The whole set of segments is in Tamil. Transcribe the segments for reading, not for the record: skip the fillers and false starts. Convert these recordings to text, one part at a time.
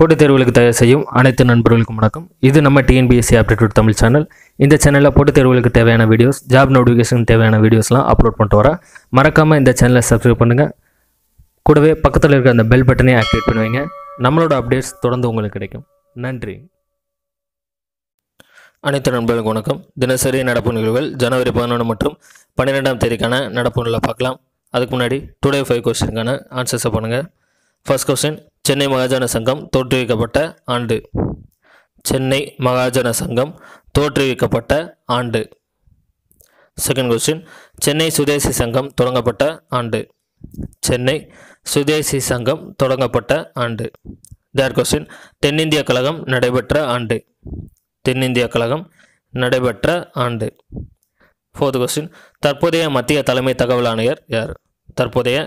போட்டித் தேர்வுகளுக்கு தயார் செய்யும் அனைத்து நண்பர்களுக்கும் வணக்கம். இது நம்ம டிஎன்பிஎஸ்சி ஆப்டிடியூட் தமிழ் சேனல். இந்த சேனலில் போட்டித் தேர்வுகளுக்கு தேவையான வீடியோஸ், ஜாப் நோட்டிஃபிகேஷன் தேவையான வீடியோஸ்லாம் அப்லோட் பண்ணிட்டு வரேன். மறக்காமல் இந்த சேனலை சப்ஸ்கிரைப் பண்ணுங்கள். கூடவே பக்கத்தில் இருக்கிற அந்த பெல் பட்டனை ஆக்டிவேட் பண்ணுவீங்க. நம்மளோட அப்டேட்ஸ் தொடர்ந்து உங்களுக்கு கிடைக்கும். நன்றி. அனைத்து நண்பர்களுக்கு வணக்கம். தினசரி நடப்பு நிகழ்வுகள் ஜனவரி 11 மற்றும் 12ஆம் தேதிக்கான நடப்பு நிலை பார்க்கலாம். அதுக்கு முன்னாடி டுடே 5 கொஸ்டினுக்கான ஆன்சர்ஸை பண்ணுங்கள். ஃபர்ஸ்ட் கொஸ்டின், சென்னை மகாஜன சங்கம் தோற்றுவிக்கப்பட்ட ஆண்டு. சென்னை மகாஜன சங்கம் தோற்றுவிக்கப்பட்ட ஆண்டு. செகண்ட் கொஸ்டின், சென்னை சுதேசி சங்கம் தொடங்கப்பட்ட ஆண்டு. சென்னை சுதேசி சங்கம் தொடங்கப்பட்ட ஆண்டு. தேர்ட் கொஸ்டின், தென்னிந்திய கழகம் நடைபெற்ற ஆண்டு. தென்னிந்திய கழகம் நடைபெற்ற ஆண்டு. ஃபோர்த் கொஸ்டின், தற்போதைய மத்திய தலைமை தகவல் ஆணையர் யார்? தற்போதைய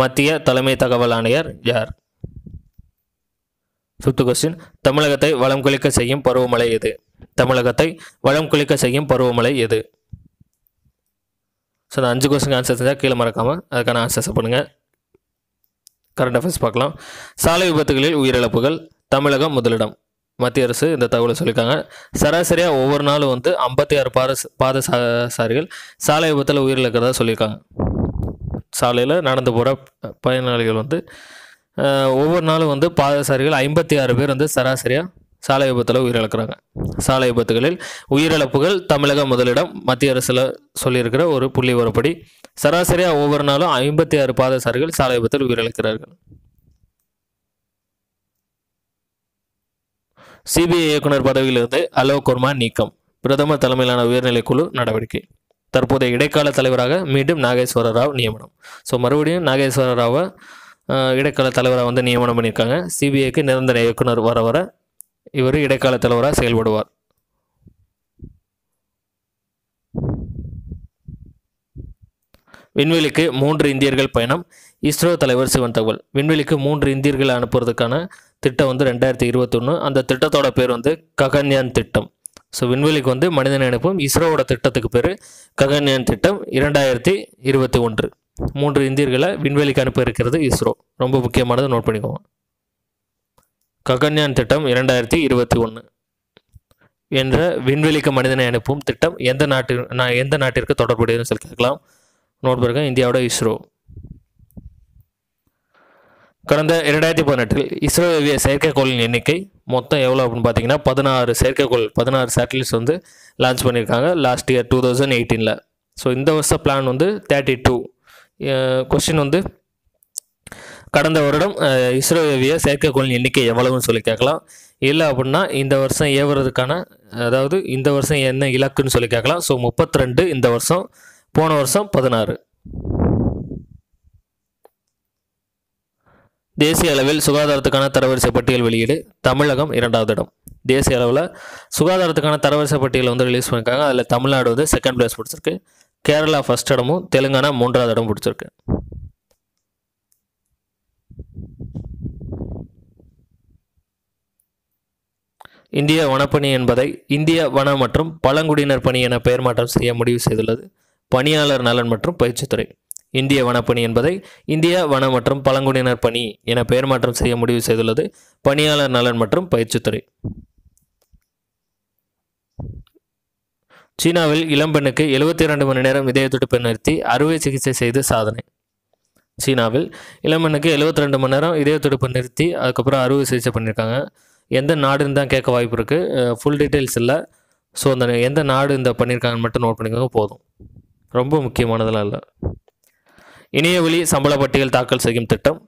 மத்திய தலைமை தகவல் ஆணையர் யார்? ஃபிஃப்த் கொஸ்டின், தமிழகத்தை வளம் குளிக்க செய்யும் பருவமழை எது? தமிழகத்தை வளம் குளிக்க செய்யும் பருவமழை எது? ஸோ அந்த 5 கொஸ்டின் ஆன்சர் செஞ்சால் கீழே மறக்காமல் அதுக்கான ஆன்சர்ஸை பண்ணுங்கள். கரண்ட் அஃபேர்ஸ் பார்க்கலாம். சாலை விபத்துகளில் உயிரிழப்புகள் தமிழகம் முதலிடம். மத்திய அரசு இந்த தகவலை சொல்லியிருக்காங்க. சராசரியாக ஒவ்வொரு நாளும் 56 பாதசாரிகள் சாலை விபத்தில் உயிரிழக்கிறதா சொல்லியிருக்காங்க. சாலையில் நடந்து போகிற பயனாளிகள் ஒவ்வொரு நாளும் பாதசாரிகள் 56 பேர் சராசரியாக சாலை விபத்தில் உயிரிழக்கிறாங்க. சாலை விபத்துகளில் உயிரிழப்புகள் தமிழகம் முதலிடம் மத்திய அரசில் சொல்லியிருக்கிற ஒரு புள்ளி விவரப்படி சராசரியாக ஒவ்வொரு நாளும் 56 பாதசாரிகள் சாலை விபத்தில் உயிரிழக்கிறார்கள். சிபிஐ இயக்குனர் பதவியிலிருந்து அலோக் குர்மா நீக்கம். பிரதமர் தலைமையிலான உயர்நிலைக்குழு நடவடிக்கை. தற்போதைய இடைக்கால தலைவராக மீண்டும் நாகேஸ்வர ராவ் நியமனம். ஸோ மறுபடியும் நாகேஸ்வர ராவை இடைக்கால தலைவராக நியமனம் பண்ணியிருக்காங்க. சிபிஐக்கு நிரந்தர இயக்குனர் வர இவர் இடைக்கால தலைவராக செயல்படுவார். விண்வெளிக்கு 3 இந்தியர்கள் பயணம். இஸ்ரோ தலைவர் சிவன் தகவல். விண்வெளிக்கு 3 இந்தியர்கள் அனுப்புறதுக்கான திட்டம் 2021. அந்த திட்டத்தோட பேர் ககன்யான் திட்டம். ஸோ விண்வெளிக்கு மனிதனை அனுப்பும் இஸ்ரோவோட திட்டத்துக்கு பேர் ககன்யான் திட்டம் 2021. 3 இந்தியர்களை விண்வெளிக்கு அனுப்ப இருக்கிறது இஸ்ரோ. ரொம்ப முக்கியமானது, நோட் பண்ணிக்கோங்க. ககன்யான் திட்டம் 2021 என்ற விண்வெளிக்கு மனிதனை அனுப்பும் திட்டம் எந்த நாட்டிற்கு தொடர்புடையதுன்னு சொல்லி கேட்கலாம். நோட் பண்ணுங்க, இந்தியாவோட இஸ்ரோ. கடந்த 2018 இஸ்ரோ ஏவிய செயற்கைக்கோளின் எண்ணிக்கை மொத்தம் எவ்வளோ அப்படின்னு பார்த்தீங்கன்னா 16 செயற்கைக்கோள் 16 சேட்டலைட்ஸ் லான்ச் பண்ணியிருக்காங்க லாஸ்ட் இயர் 2018. ஸோ இந்த வருஷம் பிளான் 32. கொஸ்டின் கடந்த வருடம் இஸ்ரோ ஏவிய செயற்கைக்கோளின் எண்ணிக்கை எவ்வளவுன்னு சொல்லி கேட்கலாம். இல்லை அப்படின்னா இந்த வருஷம் ஏவுறதுக்கான, அதாவது இந்த வருஷம் என்ன இலக்குன்னு சொல்லி கேட்கலாம். ஸோ 32 இந்த வருஷம், போன வருஷம் 16. தேசிய அளவில் சுகாதாரத்துக்கான தரவரிசை பட்டியல் வெளியீடு. தமிழகம் 2வது இடம். தேசிய அளவில் சுகாதாரத்துக்கான தரவரிசை பட்டியல் ரிலீஸ் பண்ணியிருக்காங்க. அதில் தமிழ்நாடு செகண்ட் பிளேஸ் பிடிச்சிருக்கு. கேரளா ஃபர்ஸ்ட் இடமும் தெலுங்கானா 3வது இடம் பிடிச்சிருக்கு. இந்திய வனப்பணி என்பதை இந்திய வன மற்றும் பழங்குடியினர் பணி என பெயர் மாற்றம் செய்ய முடிவு செய்துள்ளது பணியாளர் நலன் மற்றும் பயிற்சித்துறை. இந்திய வனப்பணி என்பதை இந்திய வன மற்றும் பழங்குடியினர் பணி என பெயர் மாற்றம் செய்ய முடிவு செய்துள்ளது பணியாளர் நலன் மற்றும் பயிற்சித்துறை. சீனாவில் இளம்பெண்ணுக்கு 72 மணி நேரம் இதய துடிப்பை நிறுத்தி அறுவை சிகிச்சை செய்து சாதனை. சீனாவில் இளம்பெண்ணுக்கு 72 மணி நேரம் இதய துடிப்பை நிறுத்தி அதுக்கப்புறம் அறுவை சிகிச்சை பண்ணியிருக்காங்க. எந்த நாடுன்னு தான் கேட்க வாய்ப்பு இருக்குது. ஃபுல் டீட்டெயில்ஸ் இல்லை. ஸோ அந்த எந்த நாடு இந்த பண்ணியிருக்காங்கன்னு மட்டும் நோட் பண்ணிக்கோங்க போதும். ரொம்ப முக்கியமானதெல்லாம் இல்லை. இணையவழி சம்பள பட்டியல் தாக்கல் செய்யும் திட்டம்.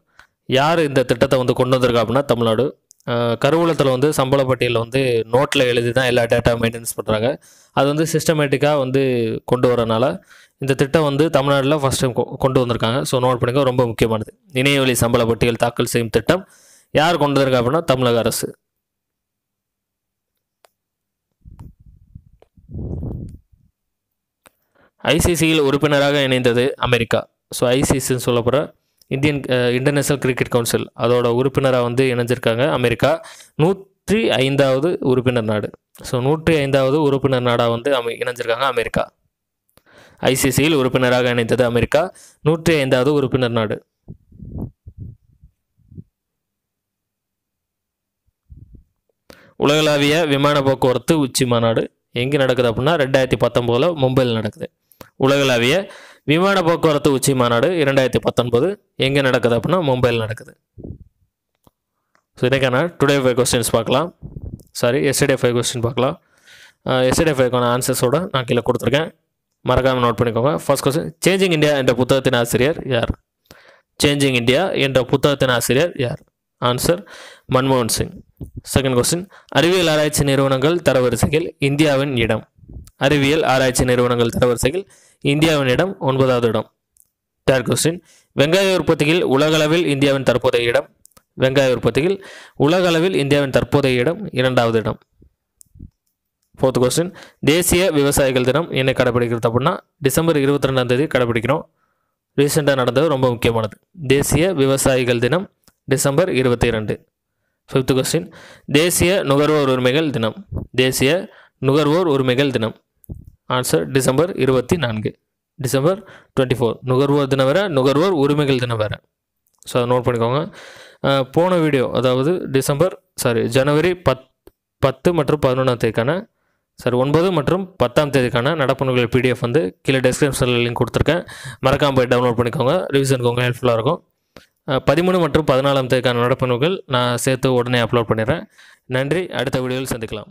யார் இந்த திட்டத்தை கொண்டு வந்திருக்கா அப்படின்னா தமிழ்நாடு. கருவூலத்தில் சம்பள பட்டியலில் நோட்டில் எழுதி தான் எல்லா டேட்டா மெயின்டெனன்ஸ் பண்ணுறாங்க. அது சிஸ்டமேட்டிக்காக கொண்டு வரனால இந்த திட்டம் தமிழ்நாட்டில் ஃபஸ்ட் டைம் கொண்டு வந்திருக்காங்க. ஸோ நோட் பண்ணிக்க, ரொம்ப முக்கியமானது. இணையவழி சம்பள பட்டியல் தாக்கல் செய்யும் திட்டம் யார் கொண்டு வந்திருக்கா அப்படின்னா தமிழக அரசு. ஐசிசியில் உறுப்பினராக இணைந்தது அமெரிக்கா. ஸோ ஐசிசின்னு சொல்லப்படுற இன்டர்நேஷ்னல் கிரிக்கெட் கவுன்சில் அதோட உறுப்பினராக இணைஞ்சிருக்காங்க அமெரிக்கா. 105வது உறுப்பினர் நாடு. ஸோ 105வது உறுப்பினர் நாடாக இணைஞ்சிருக்காங்க அமெரிக்கா. ஐசிசியில் உறுப்பினராக இணைந்தது அமெரிக்கா. 105வது உறுப்பினர் நாடு. உலகளாவிய விமான போக்குவரத்து உச்சி மாநாடு எங்கே நடக்குது அப்படின்னா 2019 மும்பையில் நடக்குது. உலகளாவிய விமான போக்குவரத்து உச்சி மாநாடு 2019 எங்கே நடக்குது அப்படின்னா மும்பையில் நடக்குது. ஸோ இதுக்கான டுடே 5 கொஸ்டின்ஸ் பார்க்கலாம். எஸ்டர்டே 5 கொஸ்டின் பார்க்கலாம். எஸ்டர்டே 5க்கான ஆன்சர்ஸோட நான் கீழே கொடுத்துருக்கேன், மறக்காமல் நோட் பண்ணிக்கோங்க. ஃபர்ஸ்ட் கொஸ்டின், சேஞ்சிங் இந்தியா என்ற புத்தகத்தின் ஆசிரியர் யார்? சேஞ்சிங் இந்தியா என்ற புத்தகத்தின் ஆசிரியர் யார்? ஆன்சர் மன்மோகன் சிங். செகண்ட் கொஸ்டின், அறிவியல் ஆராய்ச்சி நிறுவனங்கள் தரவரிசையில் இந்தியாவின் இடம். அறிவியல் ஆராய்ச்சி நிறுவனங்கள் தரவரிசையில் இந்தியாவின் இடம் 9வது இடம். தேர்ட் கொஸ்டின், வெங்காய உற்பத்தியில் உலகளவில் இந்தியாவின் தற்போதைய இடம். வெங்காய உற்பத்தியில் உலகளவில் இந்தியாவின் தற்போதைய இடம் 2வது இடம். ஃபோர்த் கொஸ்டின், தேசிய விவசாயிகள் தினம் என்ன கடைப்பிடிக்கிறது அப்படின்னா டிசம்பர் 22ஆம் தேதி கடைப்பிடிக்கிறோம். ரீசெண்டாக நடந்தது, ரொம்ப முக்கியமானது. தேசிய விவசாயிகள் தினம் டிசம்பர் 22. ஃபிஃப்த் கொஸ்டின், தேசிய நுகர்வோர் உரிமைகள் தினம். தேசிய நுகர்வோர் உரிமைகள் தினம். Answer December 24. டிசம்பர் 24. நுகர்வோர் தினம் வேறு, நுகர்வோர் உரிமைகள் தினம் வேறு. ஸோ அதை நோட் பண்ணிக்கோங்க. போன வீடியோ, அதாவது ஜனவரி 10 மற்றும் 11ஆம் தேதிக்கான 9 மற்றும் 10ஆம் தேதிக்கான நடப்புகள் PDF வந்து கீழே டெஸ்கிரிப்ஷனில் லிங்க் கொடுத்துருக்கேன், மறக்காமல் போய் டவுன்லோட் பண்ணிக்கோங்க. ரிவிஷனுக்கு உங்களுக்கு ஹெல்ப்ஃபுல்லாக இருக்கும். 13 மற்றும் 14ஆம் தேதிக்கான நடப்புகள் நான் சேர்த்து உடனே அப்லோட் பண்ணிடுறேன். நன்றி, அடுத்த வீடியோவில் சந்திக்கலாம்.